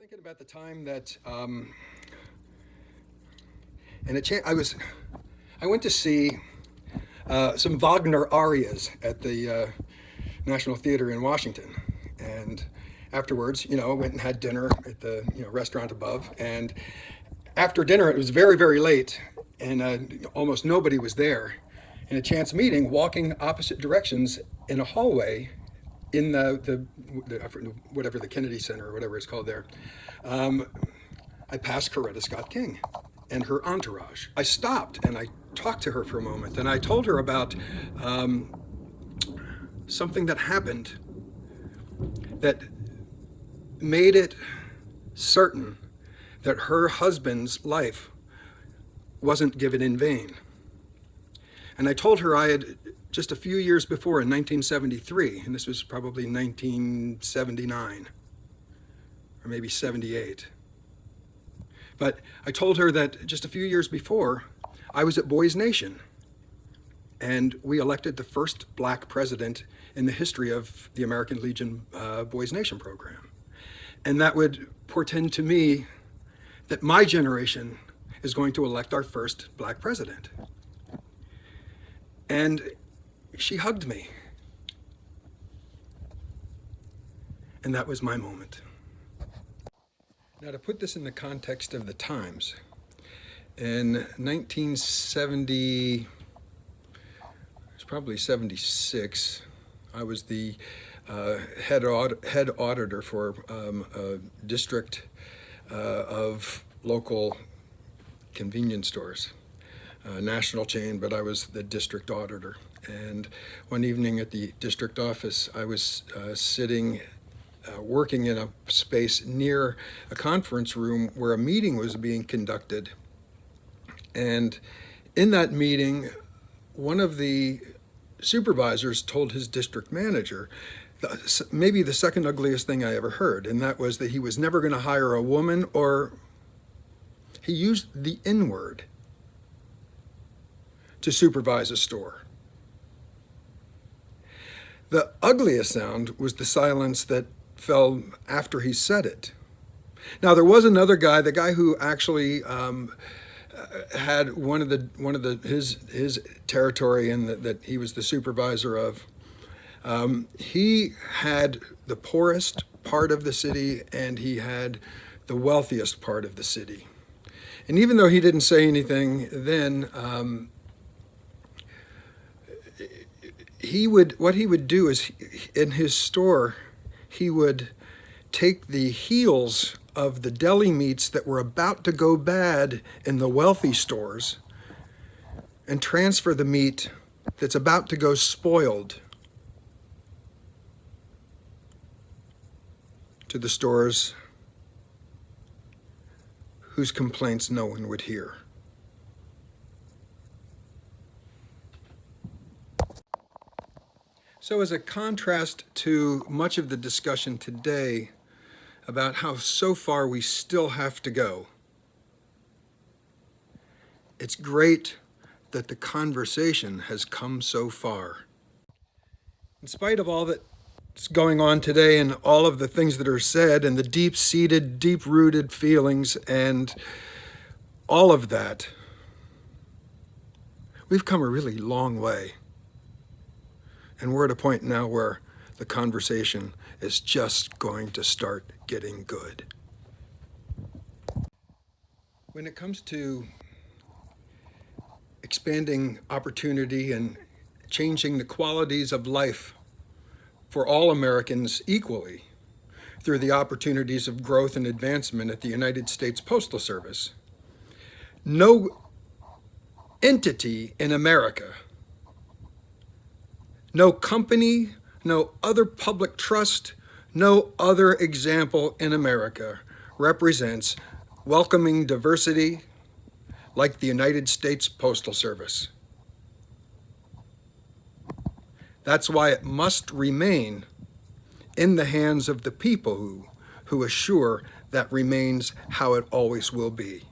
thinking about the time that, I went to see some Wagner arias at the National Theater in Washington, and afterwards, I went and had dinner at the restaurant above, and after dinner, it was very, very late, and almost nobody was there. In a chance meeting, walking opposite directions in a hallway in the whatever the Kennedy Center or whatever it's called there, I passed Coretta Scott King and her entourage. I stopped and I talked to her for a moment, and I told her about something that happened that made it certain that her husband's life wasn't given in vain. And I told her I had, just a few years before, in 1973, and this was probably 1979, or maybe 78. But I told her that just a few years before, I was at Boys Nation, and we elected the first black president in the history of the American Legion Boys Nation program. And that would portend to me that my generation is going to elect our first black president. And she hugged me. And that was my moment. Now, to put this in the context of the times, in 1970, it was probably 76, I was the head auditor for a district of local convenience stores. National chain, but I was the district auditor. And one evening at the district office, I was sitting, working in a space near a conference room where a meeting was being conducted. And in that meeting, one of the supervisors told his district manager, maybe the second ugliest thing I ever heard, and that was that he was never going to hire a woman, or he used the N-word to supervise a store. The ugliest sound was the silence that fell after he said it. Now, there was another guy, the guy who actually had his territory and that he was the supervisor of. He had the poorest part of the city, and he had the wealthiest part of the city. And even though he didn't say anything then, what he would do is, in his store, he would take the heels of the deli meats that were about to go bad in the wealthy stores and transfer the meat that's about to go spoiled to the stores whose complaints no one would hear. So as a contrast to much of the discussion today about how so far we still have to go, it's great that the conversation has come so far. In spite of all that's going on today and all of the things that are said and the deep-seated, deep-rooted feelings and all of that, we've come a really long way. And we're at a point now where the conversation is just going to start getting good. When it comes to expanding opportunity and changing the qualities of life for all Americans equally through the opportunities of growth and advancement at the United States Postal Service, no entity in America, no company, no other public trust, no other example in America represents welcoming diversity like the United States Postal Service. That's why it must remain in the hands of the people who assure that remains how it always will be.